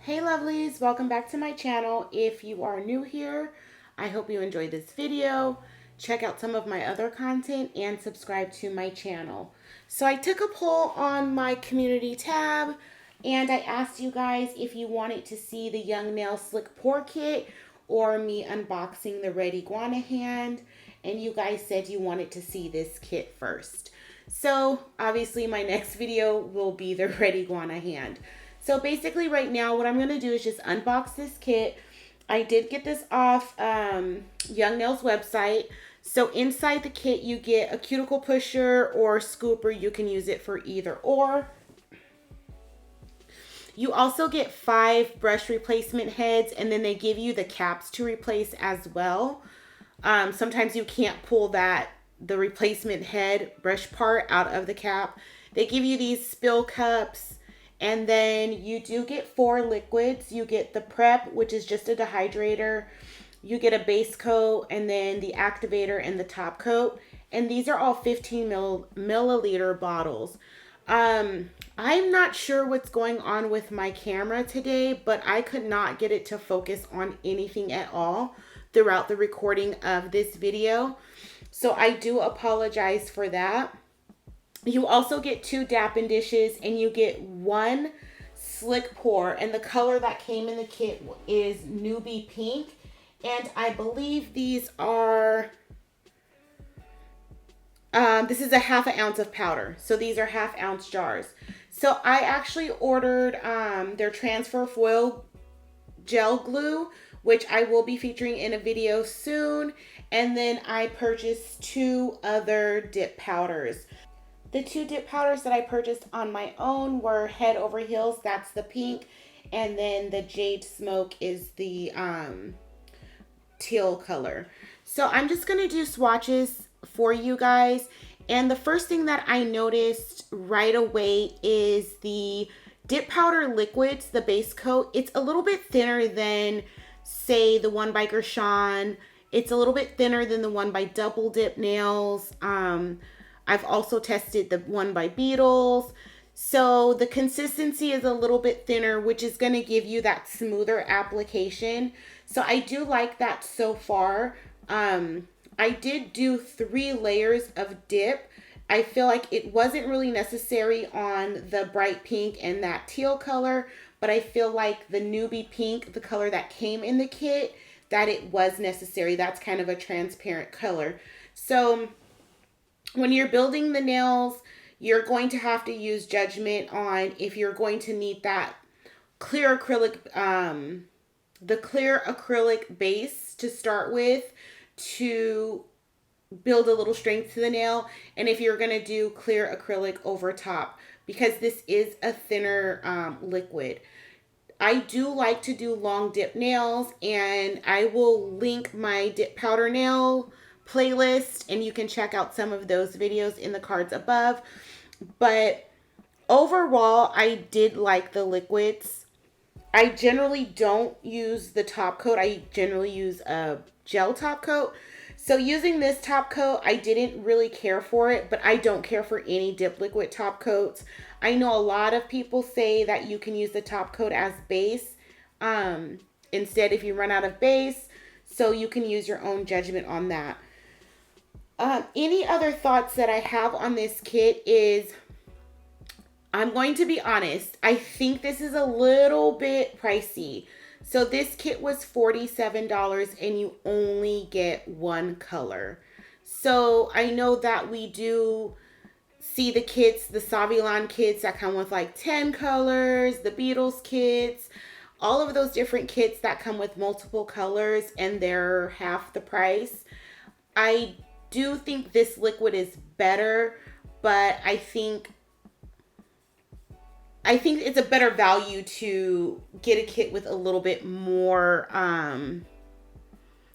Hey lovelies, welcome back to my channel. If you are new here, I hope you enjoyed this video. Check out some of my other content and subscribe to my channel. So I took a poll on my community tab and I asked you guys if you wanted to see the Young Nail Slick Pour Kit or me unboxing the Red Iguana hand, and you guys said you wanted to see this kit first. So obviously my next video will be the Red Iguana hand. So basically right now what I'm going to do is just unbox this kit. I did get this off Young Nail's website. So inside the kit you get a cuticle pusher or scooper. You can use it for either or. You also get 5 brush replacement heads, and then they give you the caps to replace as well. Sometimes you can't pull the replacement head brush part out of the cap. They give you these spill cups. And then you do get 4 liquids. You get the prep, which is just a dehydrator. You get a base coat, and then the activator and the top coat. And these are all 15 milliliter bottles. I'm not sure what's going on with my camera today, but I could not get it to focus on anything at all throughout the recording of this video. So I do apologize for that. You also get 2 Dappin dishes, and you get 1 slick pour, and the color that came in the kit is Newbie Pink, and I believe these are this is a 1/2 ounce of powder, so these are 1/2 ounce jars. So I actually ordered their transfer foil gel glue, which I will be featuring in a video soon, and then I purchased 2 other dip powders. The 2 dip powders that I purchased on my own were Head Over Heels, that's the pink, and then the Jade Smoke is the teal color. So I'm just going to do swatches for you guys. And the first thing that I noticed right away is the dip powder liquids, the base coat. It's a little bit thinner than, say, the one by Gershon. It's a little bit thinner than the one by Double Dip Nails. I've also tested the one by Beetles. So the consistency is a little bit thinner, which is going to give you that smoother application. So I do like that so far. I did do 3 layers of dip. I feel like it wasn't really necessary on the bright pink and that teal color, but I feel like the Newbie Pink, the color that came in the kit, that it was necessary. That's kind of a transparent color. So when you're building the nails, you're going to have to use judgment on if you're going to need that clear acrylic, the clear acrylic base to start with to build a little strength to the nail, and if you're going to do clear acrylic over top, because this is a thinner liquid. I do like to do long dip nails, and I will link my dip powder nail playlist, and you can check out some of those videos in the cards above. But overall, I did like the liquids. I generally don't use the top coat. I generally use a gel top coat. So using this top coat, I didn't really care for it, but I don't care for any dip liquid top coats. I know a lot of people say that you can use the top coat as base instead if you run out of base. So you can use your own judgment on that. Any other thoughts that I have on this kit is, I'm going to be honest, I think this is a little bit pricey. So this kit was $47 and you only get 1 color. So I know that we do see the kits, the Savilan kits that come with like 10 colors, the Beatles kits, all of those different kits that come with multiple colors and they're half the price. I do think this liquid is better, but I think it's a better value to get a kit with a little bit more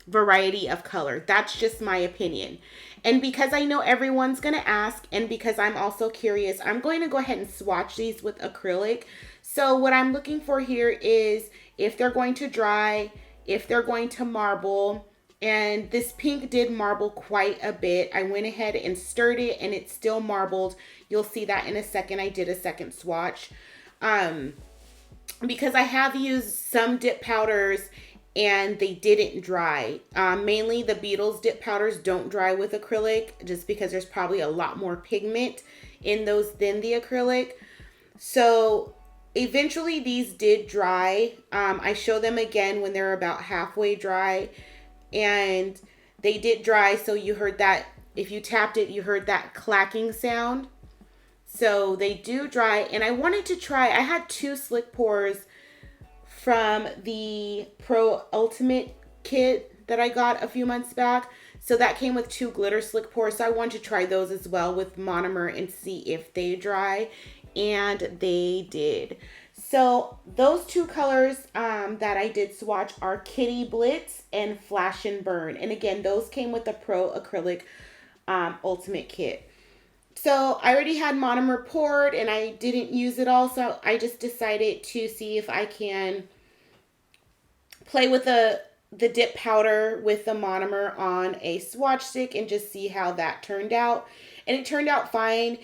variety of color. That's just my opinion. And because I know everyone's going to ask, and because I'm also curious, I'm going to go ahead and swatch these with acrylic. So what I'm looking for here is if they're going to dry, if they're going to marble. And this pink did marble quite a bit. I went ahead and stirred it and it still marbled. You'll see that in a second. I did a second swatch. because I have used some dip powders and they didn't dry. Mainly the Beetles dip powders don't dry with acrylic just because there's probably a lot more pigment in those than the acrylic. So eventually these did dry. I show them again when they're about halfway dry, and they did dry. So you heard that, if you tapped it, you heard that clacking sound. So they do dry, and I wanted to try, I had 2 slick pours from the Pro Ultimate Kit that I got a few months back. So that came with 2 glitter slick pours. So I wanted to try those as well with monomer and see if they dry. And they did. So those 2 colors that I did swatch are Kitty Blitz and Flash and Burn. And again, those came with the Pro Acrylic Ultimate Kit. So I already had monomer poured and I didn't use it all. So I just decided to see if I can play with the dip powder with the monomer on a swatch stick and just see how that turned out. And it turned out fine.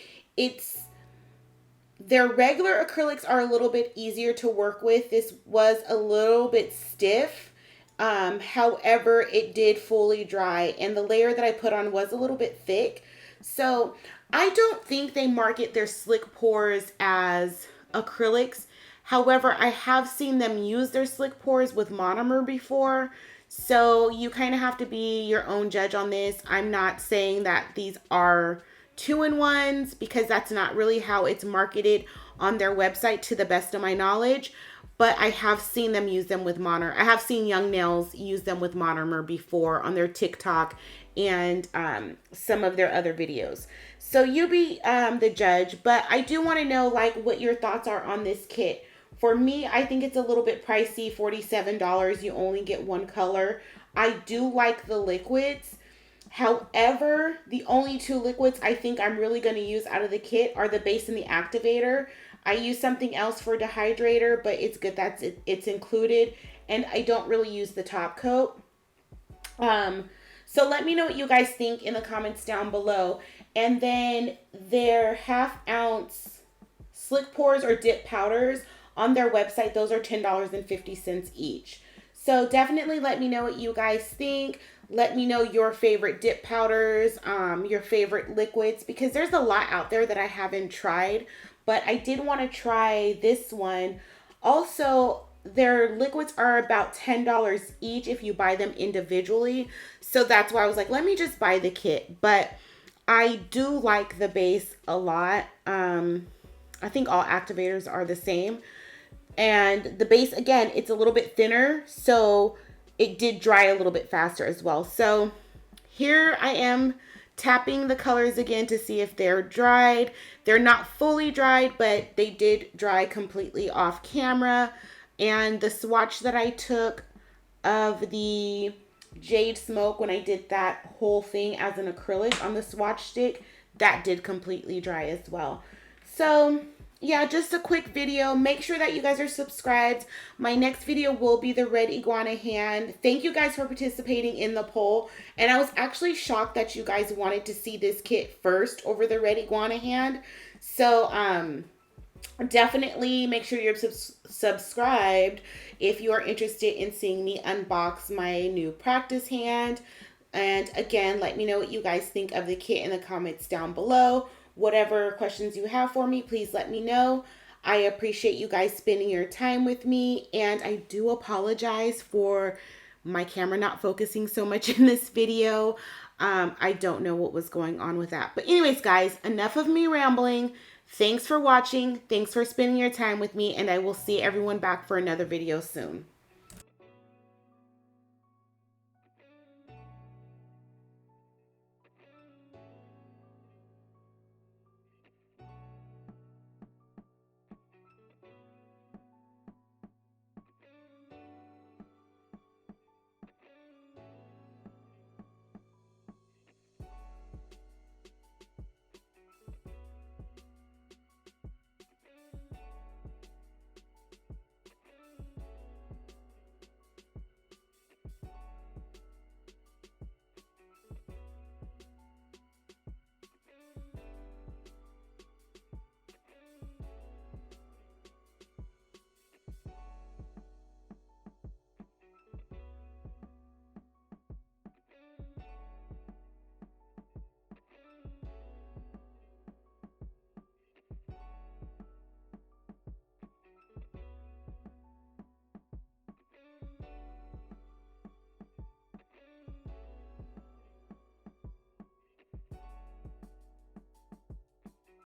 Their regular acrylics are a little bit easier to work with. This was a little bit stiff. However, it did fully dry, and the layer that I put on was a little bit thick. So I don't think they market their slick pours as acrylics. However, I have seen them use their slick pours with monomer before. So you kind of have to be your own judge on this. I'm not saying that these are 2-in-1s because that's not really how it's marketed on their website to the best of my knowledge. But I have seen them use them with monomer. I have seen Young Nails use them with monomer before on their TikTok and some of their other videos. So you be the judge. But I do want to know like what your thoughts are on this kit. For me, I think it's a little bit pricey, $47. You only get 1 color. I do like the liquids. However, the only 2 liquids I think I'm really going to use out of the kit are the base and the activator. I use something else for dehydrator, but it's good that it's included. And I don't really use the top coat. So let me know what you guys think in the comments down below. And then their 1/2 ounce slick pours or dip powders on their website, those are $10.50 each. So definitely let me know what you guys think. Let me know your favorite dip powders, your favorite liquids, because there's a lot out there that I haven't tried, but I did want to try this one. Also, their liquids are about $10 each if you buy them individually. So that's why I was like, let me just buy the kit. But I do like the base a lot. I think all activators are the same. And the base, again, it's a little bit thinner, so it did dry a little bit faster as well. So here I am tapping the colors again to see if they're dried. They're not fully dried, but they did dry completely off camera. And the swatch that I took of the Jade Smoke when I did that whole thing as an acrylic on the swatch stick, that did completely dry as well. So yeah, just a quick video. Make sure that you guys are subscribed. My next video will be the red iguana hand. Thank you guys for participating in the poll. And I was actually shocked that you guys wanted to see this kit first over the red iguana hand. So definitely make sure you're subscribed if you are interested in seeing me unbox my new practice hand. And again, let me know what you guys think of the kit in the comments down below. Whatever questions you have for me, please let me know. I appreciate you guys spending your time with me, and I do apologize for my camera not focusing so much in this video. I don't know what was going on with that. But anyways, guys, enough of me rambling. Thanks for watching. Thanks for spending your time with me, and I will see everyone back for another video soon.